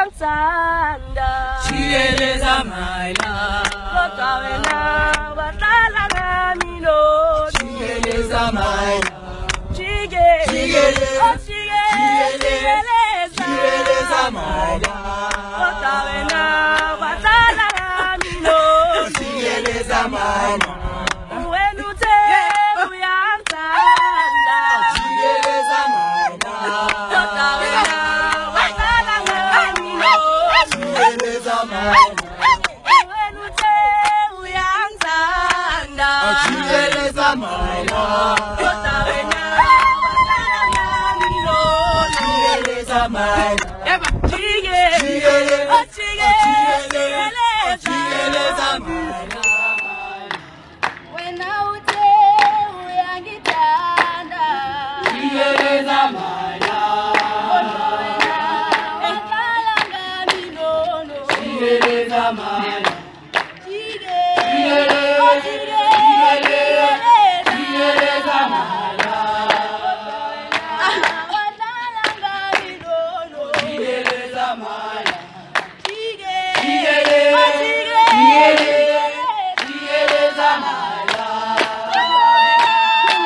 uyangithanda. Jikeleza my love. Kodwa wena wadlala ngami nono. Jikeleza my love. Jike, Jikeleza. oh Jike, Jikeleza my love. Kodwa wena wadlala ngami nono. Jikeleza my love. Wen'uthe uyangithanda. Jikeleza my love. Kodwa wena wadlala ngami nono. Jikeleza my love. Wen'uthe uyangithanda. Jikeleza my love. Kodwa wena wadlala ngami nono. Jikeleza my love. Jike, Jike, oh Jike, Jikeleza my love. Wen'uthe uyangithanda. Jikeleza my love. Kodwa wena wadlala ngami nono. Jikeleza my love. Jike, oh Jike, Jikeleza my love. Kodwa wena wadlala ngami nono. Jikeleza my love. Jike, Jike, oh Jike, Jikeleza my love. wadlala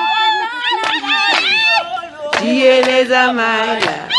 ngami nono. Jikeleza my love.